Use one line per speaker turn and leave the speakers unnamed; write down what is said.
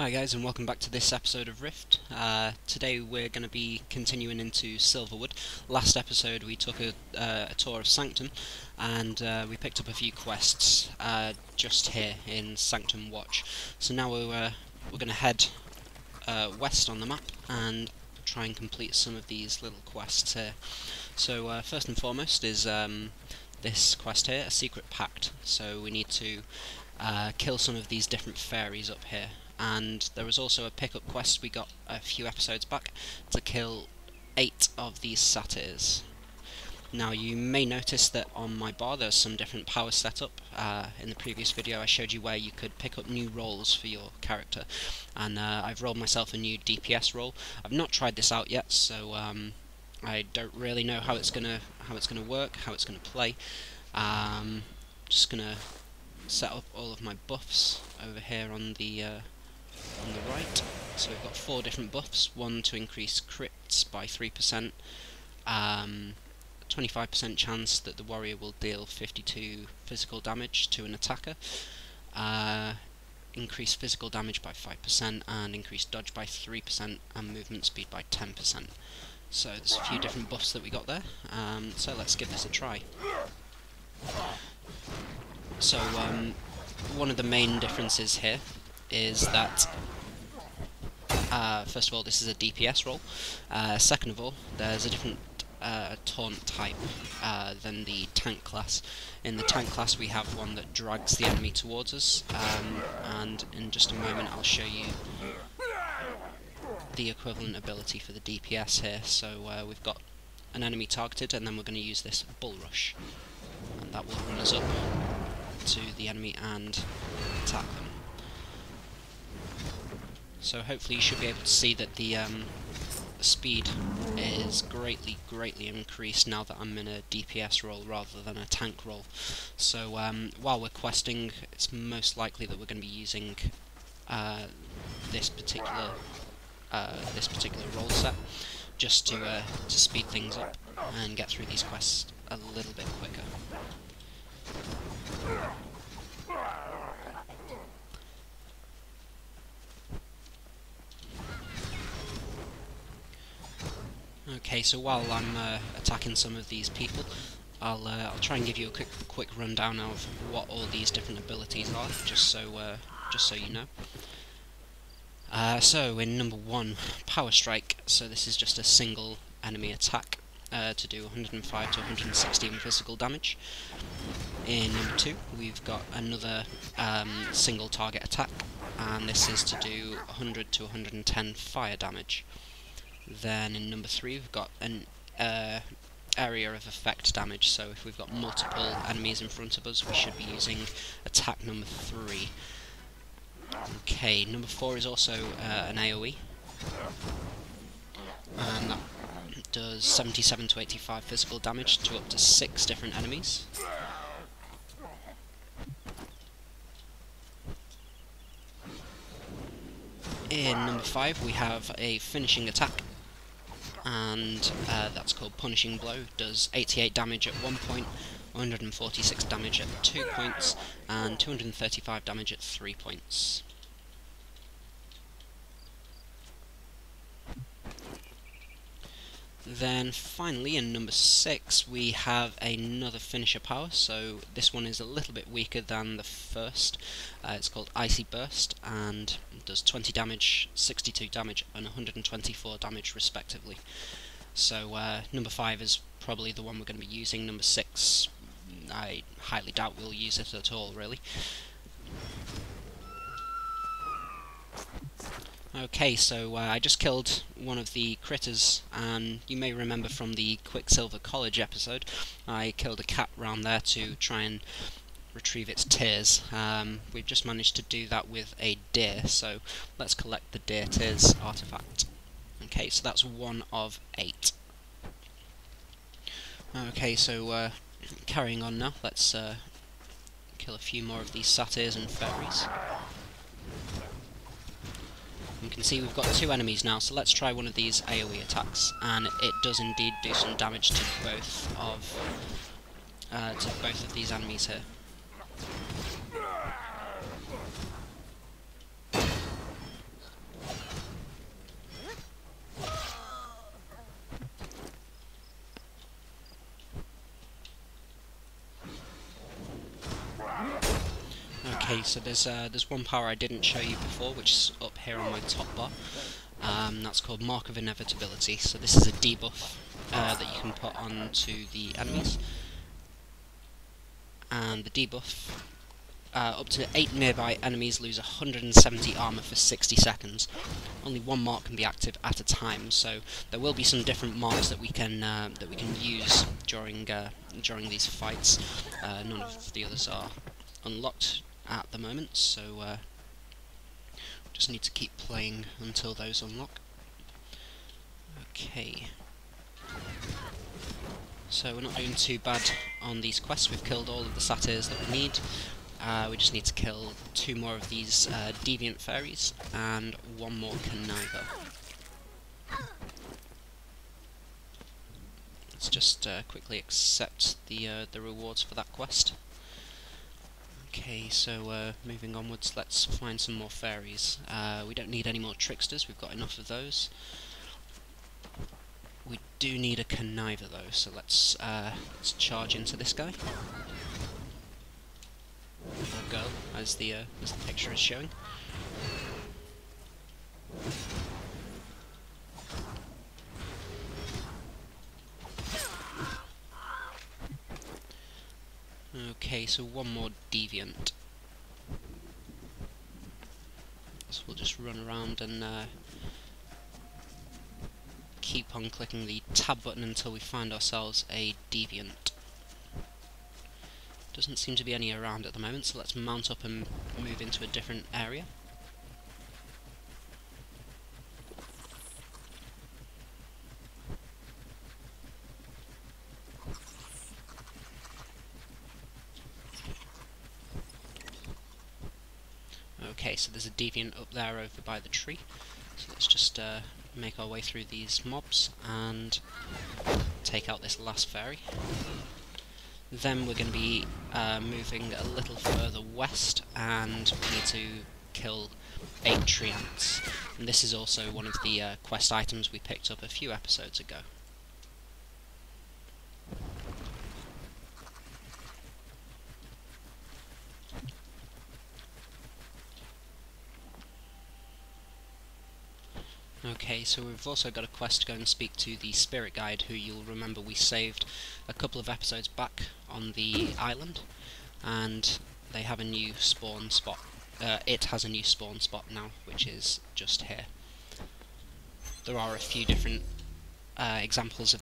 Hi guys, and welcome back to this episode of Rift. Today we're going to be continuing into Silverwood. Last episode we took a tour of Sanctum, and we picked up a few quests just here in Sanctum Watch. So now we're going to head west on the map and try and complete some of these little quests here. So first and foremost is this quest here, a secret pact. So we need to kill some of these different fairies up here. And there was also a pickup quest we got a few episodes back to kill 8 of these satyrs. Now you may notice that on my bar there's some different powers set up. In the previous video I showed you where you could pick up new roles for your character, and I've rolled myself a new DPS role. I've not tried this out yet, so I don't really know how it's gonna work, how it's gonna play. Just gonna set up all of my buffs over here on the right. So we've got 4 different buffs, one to increase crits by 3%, 25% chance that the warrior will deal 52 physical damage to an attacker, increase physical damage by 5%, and increase dodge by 3%, and movement speed by 10%. So there's a few different buffs that we got there, so let's give this a try. So one of the main differences here is that first of all, this is a DPS role. Second of all, there's a different taunt type than the tank class. In the tank class we have one that drags the enemy towards us, and in just a moment I'll show you the equivalent ability for the DPS here. So we've got an enemy targeted, and then we're going to use this bull rush, and that will run us up to the enemy and attack them. So hopefully you should be able to see that the speed is greatly increased now that I'm in a DPS role rather than a tank role. So while we're questing, it's most likely that we're going to be using this particular role set just to speed things up and get through these quests a little bit quicker. Okay, so while I'm attacking some of these people, I'll try and give you a quick rundown of what all these different abilities are, just so you know. So in number 1, Power Strike. So this is just a single enemy attack to do 105 to 116 physical damage. In number 2, we've got another single target attack, and this is to do 100 to 110 fire damage. Then in number 3 we've got an area of effect damage, so if we've got multiple enemies in front of us we should be using attack number 3. Okay, number 4 is also an AoE, and that does 77 to 85 physical damage to up to 6 different enemies. In number 5 we have a finishing attack, and that's called Punishing Blow. Does 88 damage at 1 point, 146 damage at 2 points, and 235 damage at 3 points. Then finally in number 6 we have another finisher power, so this one is a little bit weaker than the first. It's called Icy Burst, and does 20 damage, 62 damage, and 124 damage respectively. So number 5 is probably the one we're going to be using. Number 6, I highly doubt we'll use it at all, really. Okay, so I just killed one of the critters, and you may remember from the Quicksilver College episode, I killed a cat round there to try and retrieve its tears. We've just managed to do that with a deer, so let's collect the deer tears artifact. Okay, so that's 1 of 8. Okay, so carrying on now, let's kill a few more of these satyrs and fairies. You can see we've got 2 enemies now, so let's try one of these AoE attacks, and it does indeed do some damage to both of these enemies here. Okay, so there's one power I didn't show you before, which is up here on my top bar. That's called Mark of Inevitability. So this is a debuff that you can put onto the enemies, and the debuff. Up to 8 nearby enemies lose 170 armor for 60 seconds. Only one mark can be active at a time, so there will be some different marks that we can use during these fights. None of the others are unlocked at the moment, so just need to keep playing until those unlock. Okay. So we're not doing too bad on these quests. We've killed all of the satyrs that we need. We just need to kill 2 more of these deviant fairies and 1 more conniver. Let's just quickly accept the rewards for that quest. Okay, so moving onwards, let's find some more fairies. We don't need any more tricksters, we've got enough of those. We do need a conniver though, so let's charge into this guy. Or girl, as the picture is showing. Okay, so 1 more deviant. So we'll just run around and keep on clicking the tab button until we find ourselves a deviant. Doesn't seem to be any around at the moment, so let's mount up and move into a different area. Okay, so there's a deviant up there over by the tree, so let's just make our way through these mobs and take out this last fairy. Then we're going to be moving a little further west, and we need to kill 8 tree ants. And this is also one of the quest items we picked up a few episodes ago. Okay, so we've also got a quest to go and speak to the spirit guide, who you'll remember we saved a couple of episodes back on the island, and they have a new spawn spot. It has a new spawn spot now, which is just here. There are a few different examples of